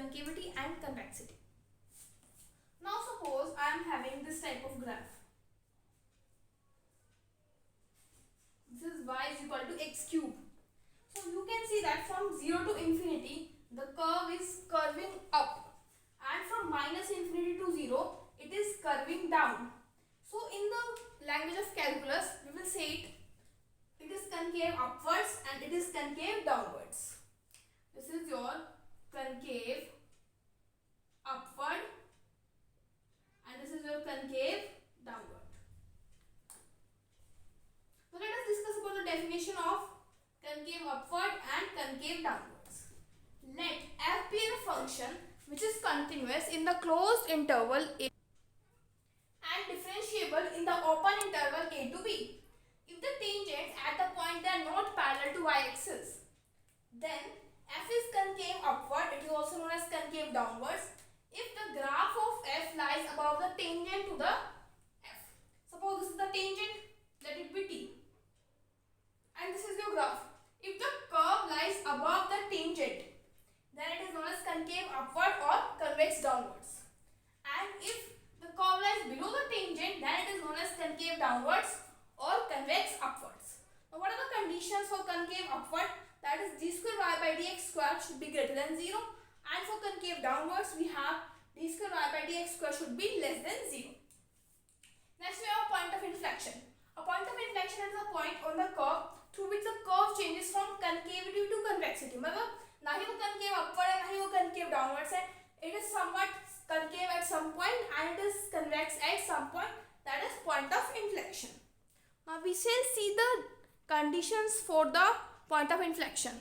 concavity and convexity. Now suppose I am having this type of graph. This is y is equal to x cube. So you can see that from 0 to infinity the curve is curving up, and from minus infinity to 0 it is curving down. So in the language of calculus we will say it is concave upwards and it is concave downwards. This is your concave upward and this is your concave downward. So let us discuss about the definition of concave upward and concave downwards. Let f be a function which is continuous in the closed interval a and differentiable in the open interval a to b. If the tangents at the point they are not parallel to y-axis, then f is concave upward, it is also known as concave downwards, if the graph of f lies above the tangent to the f. Suppose this is the tangent, let it be t, and this is your graph. If the curve lies above the tangent, then it is known as concave upward or convex downwards. And if the curve lies below the tangent, then it is known as concave downwards or convex upwards. Now what are the conditions for concave upward? That is d square y by dx square should be greater than 0, and for concave downwards we have d square y by dx square should be less than 0. Next we have point of inflection. A point of inflection is a point on the curve through which the curve changes from concavity to convexity. मतलब ना ही वो concave upward है ना ही वो concave downwards है. It is somewhat concave at some point and it is convex at some point. That is point of inflection. Now we shall see the conditions for the point of inflection.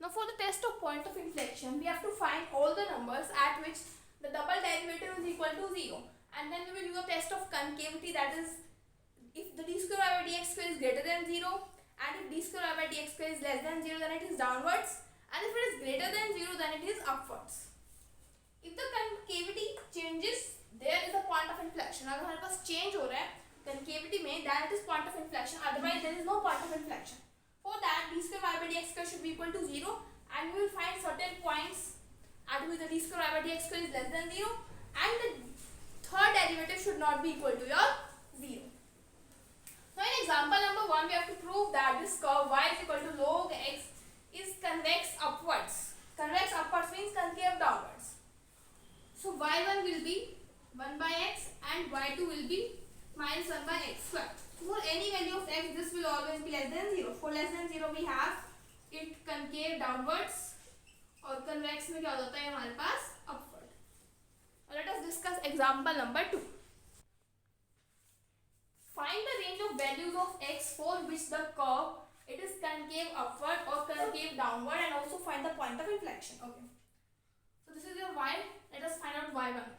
Now for the test of point of inflection, we have to find all the numbers at which the double derivative is equal to 0, and then we will do a test of concavity, that is if the d square y by dx square is greater than 0 and if d square y by dx square is less than 0 then it is downwards, and if it is greater than 0 then it is upwards. If the concavity changes, there is a point of inflection. अगर हमारे पास change हो रहा है concavity में, then it is point of inflection, otherwise there is no point of inflection. For that, d square y by dx square should be equal to 0, and we will find certain points at which the d square y by dx square is less than 0 and the third derivative should not be equal to your 0. Now in example number 1 we have to prove that this curve y is equal to log x is convex upwards. Convex upwards means concave downwards. So y1 will be 1 by x and y2 will be minus 1 by x square. For any value of x, this will always be less than 0. For less than 0 we have it concave downwards और convex में क्या होता है हमारे पास upward. Let us discuss example number 2. Find the range of values of x for which the curve it is concave upward or concave downward, and also find the point of inflection. Okay. So this is your y. Let us find out y1.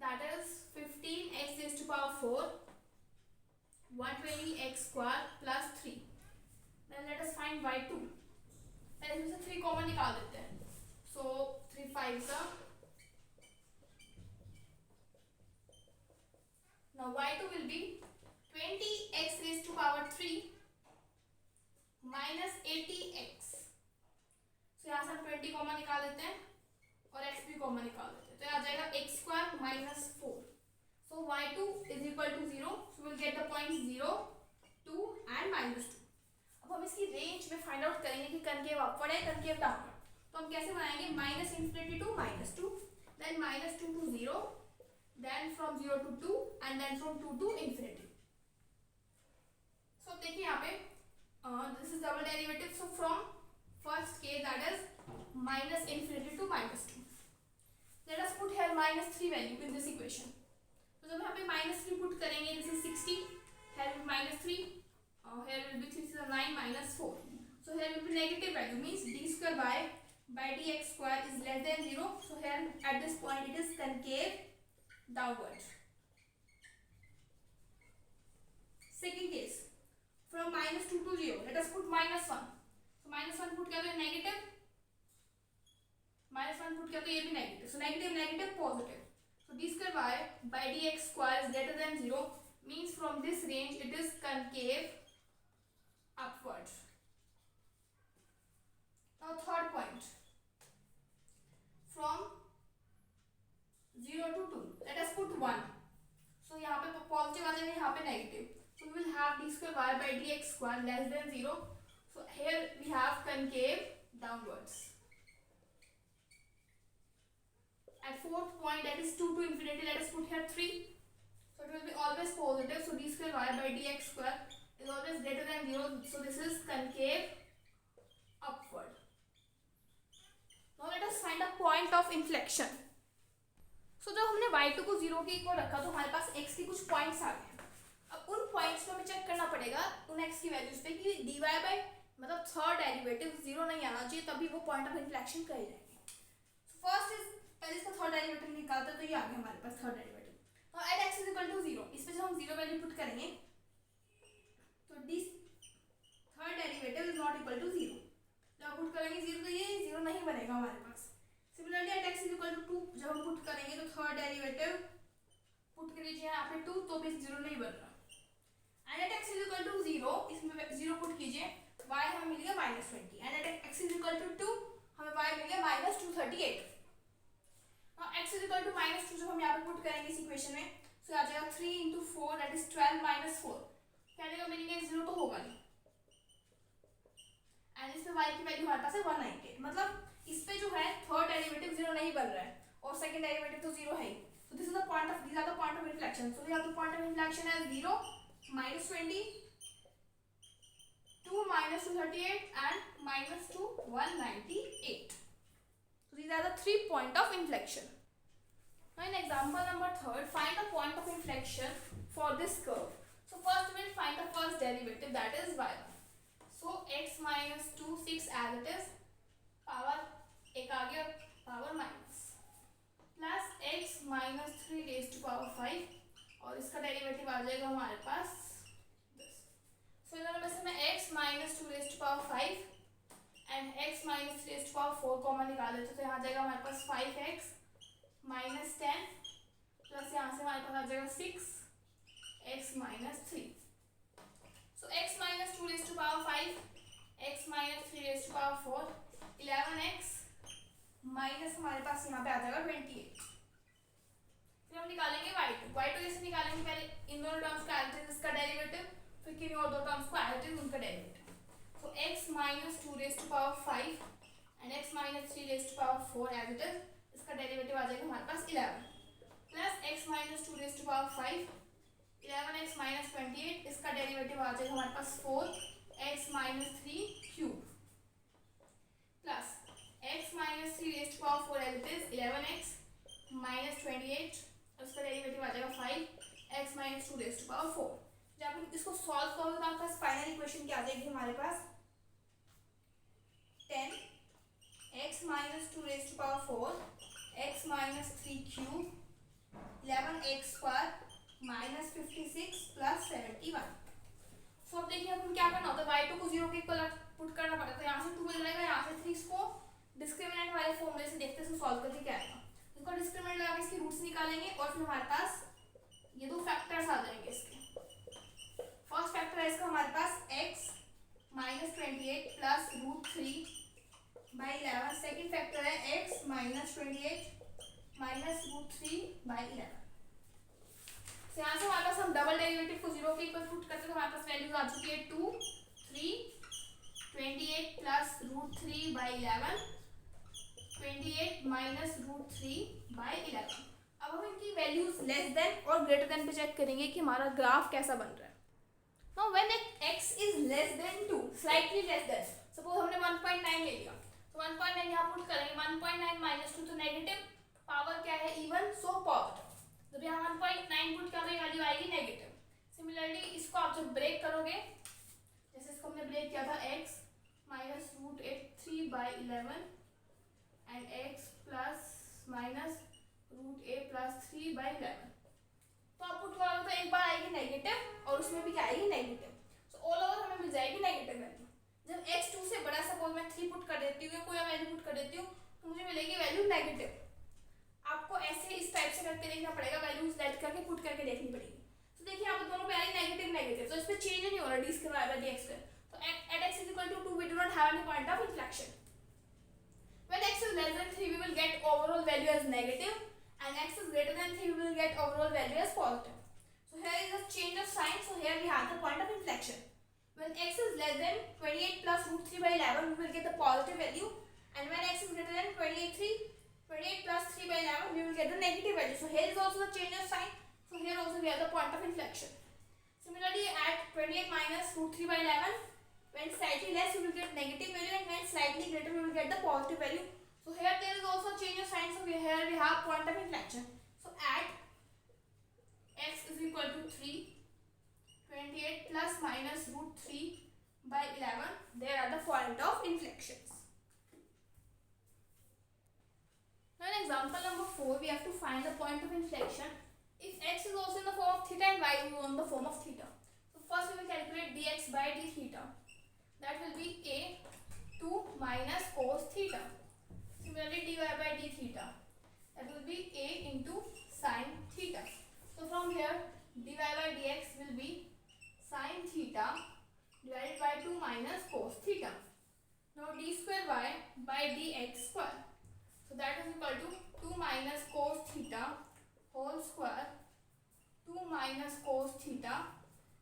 That is 15x raised to power 4, 120x square plus 3. Then let us find y2. पहले इसमें से 3 common निकाल देते हैं. So 3 5 का. Now y2 will be 20x raised to power 3 minus 80x. So यहाँ से हम 20 कॉमन निकाल देते हैं और x भी कॉमन निकाल देते हैं. तो यहाँ आ जाएगा x square minus 4. So y2 is equal to 0. So we'll get the points 0, 2 and minus 2. अब हम इसकी रेंज में फाइंड आउट करेंगे कि concave upward है concave downward. तो हम कैसे बनाएंगे? minus infinity to minus 2, then minus 2 to 0, then from 0 to 2 and then from 2 to infinity. So देखिए यहाँ पे this is double derivative. So from first case, that is minus infinity to minus 2. Let us put here minus 3 value in this equation. तो जब यहाँ पे minus 3 put करेंगे, this is 60, here will be minus 3, here will be 3 is 9 minus 4. So here will be negative value, means d square y by dx square is less than 0. So here at this point it is concave downward. Second case, from minus 2 to 0, let us put minus 1. So minus 1 put किया तो negative, minus 1 put किया तो ये भी negative. So negative negative positive. So d square y by dx square is greater than 0, means from this range it is concave upward. Now third point, from y by dx square less than 0. So here we have concave downwards. At fourth point, that is 2 to infinity, let us put here 3. So it will be always positive. So d square y by dx square is always greater than 0. So this is concave upward. Now let us find a point of inflection. So जब हमने y2 को 0 के equal रखा तो हमारे पास x के कुछ points आ गए. अब उन पॉइंट्स को हमें चेक करना पड़ेगा उन x की वैल्यूज पे कि dy बाय मतलब थर्ड डेरिवेटिव 0 नहीं आना चाहिए, तभी वो पॉइंट ऑफ इन्फ्लेक्शन कहे जाएंगे. सो फर्स्ट इज पहले इसका थर्ड डेरिवेटिव निकालते तो ये आ गया हमारे पास थर्ड डेरिवेटिव. तो at x is equal to 0, इस पे जब हम 0 वैल्यू पुट करेंगे तो this third derivative is not equal to 0. जब पुट करेंगे 0 तो ये 0 नहीं बनेगा हमारे पास. Similarly at x is equal to 2 जब हम पुट करेंगे तो थर्ड डेरिवेटिव पुट कर लीजिए यहाँ पे 2 तो भी 0 नहीं बन रहा. And at x is equal to 0, इसमें 0 पुट कीजिए, y हमें मिल गया -20 and at x is equal to 2 हमें y मिल गया -238. Now x is equal to -2 जब हम यहाँ पे पुट करेंगे इस इक्वेशन में तो आ जाएगा 3 into 4 दैट इज 12 - 4. कहने का मीनिंग है 0 तो होगा नहीं. एंड इस पे y की वैल्यू हमारे पास है 198. मतलब इस पे जो है थर्ड डेरिवेटिव 0 नहीं बन रहा है और सेकंड डेरिवेटिव तो 0 है ही. So this is the point of, these are the point of inflection. So we have the point of inflection as 0, -20, 2 -238 and -2 198. So these are the 3 point of inflection. Now in example number 3, find the point of inflection for this curve. So first we will find the first derivative, that is y1. So x minus 2 6 as it is, power एक आ गया power minus, plus x minus 3 raised to power 5 और इसका derivative आ जाएगा हमारे पास 10. सो इन दोनों में से मैं x minus 2 raised to power 5 and x minus 3 raised to power 4 common निकाल देते तो यहाँ आ जाएगा हमारे पास 5x minus 10 प्लस यहाँ से हमारे पास आ जाएगा 6x minus 3. So x minus 2 raised to power 5, x minus 3 raised to power 4, 11x minus हमारे पास यहाँ पे आ जाएगा 28. फिर हम निकालेंगे y2. y2 जैसे निकालेंगे पहले इन दोनों टर्म्स का एज इट इज इसका डेरिवेटिव, फिर किन्हीं और दो टर्म्स को एज इट इज उनका derivative. So x minus 2 raised to power 5 and x minus 3 raised to power 4 as it is, इसका डेरिवेटिव आ जाएगा हमारे पास 11 plus x minus 2 raised to power 5, 11x minus 28, इसका डेरिवेटिव आ जाएगा हमारे पास 4x minus 3 cube plus x minus 3 raised to power 4 as it is, 11x minus 28 उसका डेरिवेटिव आ जाएगा 5x minus 2 raised to power 4. जब आप इसको सॉल्व करोगे तो आपके पास फाइनल इक्वेशन क्या आ जाएगी हमारे पास 10x minus 2 raised to power 4 x minus 3 cube 11x square minus 56 plus 71. सो अब देखिए अपन क्या करना होता है, y2 को 0 के इक्वल पुट करना पड़ता है. यहाँ से 2 मिल जाएगा, यहाँ से 3 इसको डिस्क्रिमिनेंट वाले फॉर्मूले से देखते हैं सॉल्व करके क्या आएगा. इसको डिस्क्रिमिनेंट लगा के इसकी रूट्स निकालेंगे और फिर हमारे पास ये दो फैक्टर्स आ जाएंगे इसके. फर्स्ट फैक्टर है इसका हमारे पास x minus 28 plus √3 by 11. Second factor है x minus 28 minus √3 by 11. तो यहाँ से हमारे पास हम डबल डेरिवेटिव को 0 के इक्वल पुट करते हैं तो हमारे पास वैल्यूज आ चुकी है 2 3 28 plus √3 by 11 28 minus √3 by 11. अब हम इनकी वैल्यूज लेस देन और ग्रेटर देन पे चेक करेंगे कि हमारा ग्राफ कैसा बन रहा है. Now when x is less than 2, slightly less than, suppose हमने 1.9 ले लिया तो 1.9 यहाँ पुट करेंगे, 1.9 minus 2 तो नेगेटिव, पावर क्या है इवन, सो पॉजिटिव. जब यहाँ 1.9 पुट करोगे वैल्यू आएगी नेगेटिव. सिमिलरली इसको आप जब ब्रेक करोगे, जैसे इसको हमने ब्रेक किया था x minus √3 by 11 and x plus minus √a plus 3 by 11. तो आप पुट करोगे तो एक बार आएगी नेगेटिव और उसमें भी क्या आएगी नेगेटिव. सो ऑल ओवर हमें मिल जाएगी नेगेटिव वैल्यू. जब x 2 से बड़ा, सपोज मैं 3 पुट कर देती हूँ या कोई वैल्यू पुट कर देती हूँ तो मुझे मिलेगी वैल्यू नेगेटिव. आपको ऐसे इस टाइप से करके देखना पड़ेगा, वैल्यूज लेट करके पुट करके देखनी पड़ेगी. तो देखिए यहाँ पे दोनों पे आ रही नेगेटिव नेगेटिव, तो इस पे चेंज नहीं हो रहा d square by dx square. तो at x is equal to 2 we do not have any point of inflection. When x is less than 3 we will get overall value as negative and x is greater than 3 we will get overall value as positive. So here is a change of sign, so here we have the point of inflection. When x is less than 28 plus root 3 by 11, we will get the positive value, and when x is greater than 28 plus 3 by 11, we will get the negative value. So here is also the change of sign. So here also we have the point of inflection. Similarly, at 28 minus root 3 by 11, when slightly less we will get negative value, and when slightly greater we will get the positive value. So here there is also change of sign. So here we have point of inflection. So at x is equal to 3, 28 plus minus root 3 by 11, there are the point of inflections. Now in example number 4, we have to find the point of inflection. If x is also in the form of theta and y is in the form of theta. So first we will calculate dx by d theta. That will be a 2 minus cos theta. Similarly dy by d theta. That will be a into sin theta. So from here dy by dx will be sin theta divided by 2 minus cos theta. Now d square y by dx square. So that is equal to 2 minus cos theta whole square, 2 minus cos theta,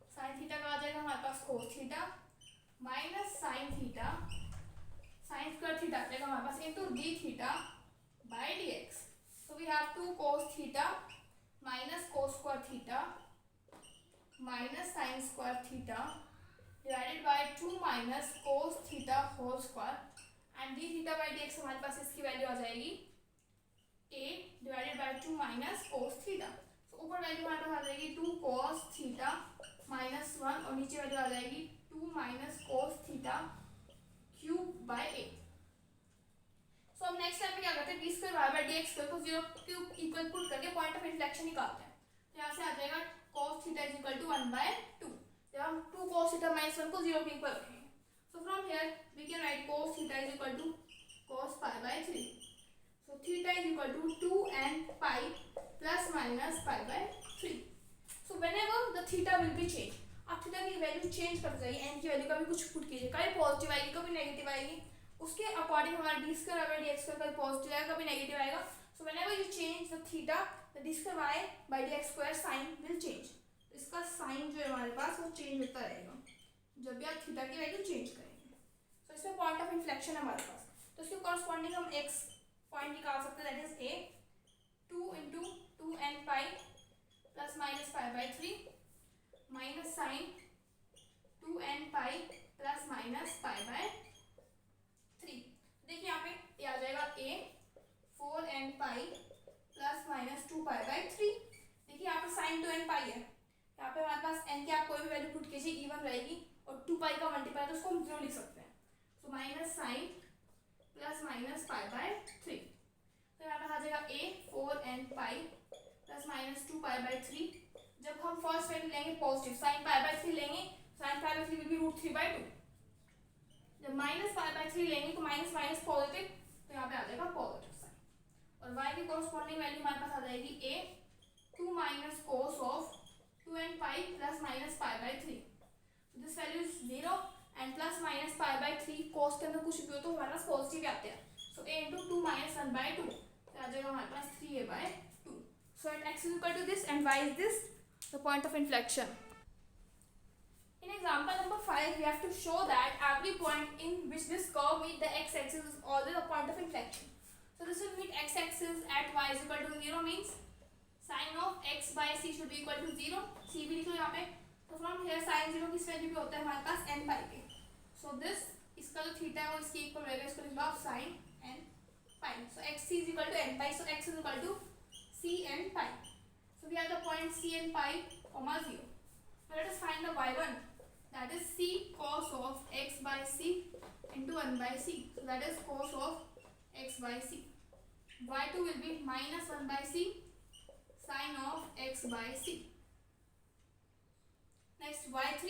sin theta का आ जाएगा हमारे पास cos theta minus sin theta, sin square theta आ जाएगा हमारे पास into d theta by dx. So we have 2 cos theta minus cos square theta minus sin square theta divided by 2 minus cos theta whole square, and d theta by dx हमारे पास इसकी value आ जाएगी a divided by 2 minus cos theta. So ऊपर value हमारे पास आ जाएगी 2 cos theta minus 1, और नीचे value आ जाएगी 2 minus cos theta cube by a. So हम नेक्स्ट टाइम में क्या करते हैं, d square y by dx square को 0 क्यूब इक्वल पुट करके पॉइंट ऑफ इन्फ्लेक्शन निकालते हैं. तो यहाँ से आ जाएगा cos theta is equal to 1 by 2. जब हम 2 cos theta minus 1 को 0 के इक्वल रखेंगे. So from here we can write cos theta is equal to cos pi by 3. So theta is equal to 2 and pi plus minus pi by 3. So whenever the theta will be changed, आप theta की value change कर जाइए, n की value का भी कुछ put कीजिए, कभी पॉजिटिव आएगी कभी नेगेटिव आएगी, उसके अकॉर्डिंग हमारा d square by dx square कभी पॉजिटिव आएगा कभी नेगेटिव आएगा. So whenever you change the theta, the d square y by dx square sign will change. इसका साइन जो है हमारे पास वो चेंज होता रहेगा जब भी आप थीटा की वैल्यू चेंज करेंगे. तो इसमें पॉइंट ऑफ इन्फ्लेक्शन है हमारे पास, तो इसके कॉरस्पॉन्डिंग हम x पॉइंट निकाल सकते हैं, that is a 2 into 2 n pi plus minus pi by 3 minus sin 2 n pi plus minus pi by 3. देखिए यहाँ पे ये आ जाएगा a 4 n pi plus minus 2 pi by 3. देखिए यहाँ पे sin 2 n pi है, यहाँ पे हमारे पास n की आप कोई भी वैल्यू पुट कीजिए इवन रहेगी, और 2 पाई का मल्टीप्लाई तो उसको हम 0 लिख सकते हैं. So minus sine plus minus pi by 3. तो यहाँ पे आ जाएगा a 4 n pi plus minus 2 pi by 3. जब हम फर्स्ट वैल्यू लेंगे पॉजिटिव साइन पाई बाय 3 लेंगे, sine pi by 3 will be root 3 by 2. जब माइनस पाई बाय 3 लेंगे तो माइनस माइनस पॉजिटिव, तो यहाँ पे आ जाएगा पॉजिटिव साइन, और y की कॉरस्पॉन्डिंग वैल्यू हमारे पास आ जाएगी a 2 minus cos of 2 n pi plus minus pi by 3. So this value is 0 and plus minus pi by 3 cos के अंदर कुछ भी हो तो हमारे पास पॉजिटिव आते हैं. So a into 2 minus 1 by 2, तो आ जाएगा हमारे पास 3a by 2. So at x is equal to this and y is this, the point of inflection. In example number 5, we have to show that every point in which this curve meet the x-axis is always a point of inflection. So this will meet x-axis at y is equal to 0 means sin of x by c should be equal to 0. c भी लिख लो यहाँ पे. तो from here sin 0 किस value पे होता है हमारे पास n पाई पे. सो दिस इसका जो थीटा है वो इसके इक्वल रहेगा, इसको लिख लो आप sin n pi. So x c is equal to n pi, so x is equal to c n pi. So we have the point c n pi comma 0. Now let us find the y1, that is c cos of x by c into 1 by c. So that is cos of x by c. y2 will be minus 1 by c sin of x by c. Next y3,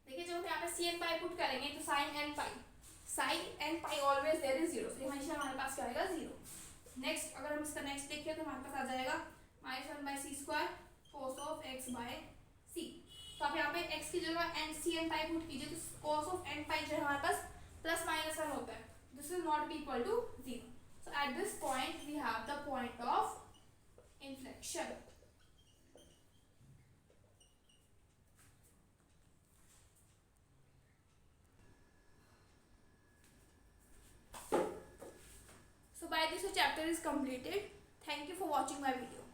देखिए जब हम यहाँ पे c n pi put करेंगे तो sin n pi always there is 0, so हमेशा हमारे पास क्या आएगा 0. नेक्स्ट अगर हम इसका नेक्स्ट देखिए तो हमारे पास आ जाएगा minus 1 by c square cos of x by c. तो आप यहाँ पे x की जगह n c n pi put कीजिए तो cos of n pi जो है हमारे पास प्लस माइनस 1 होता है, this will not be equal to 0. So at this point we have the point of inflection. chapter is completed. Thank you for watching my video.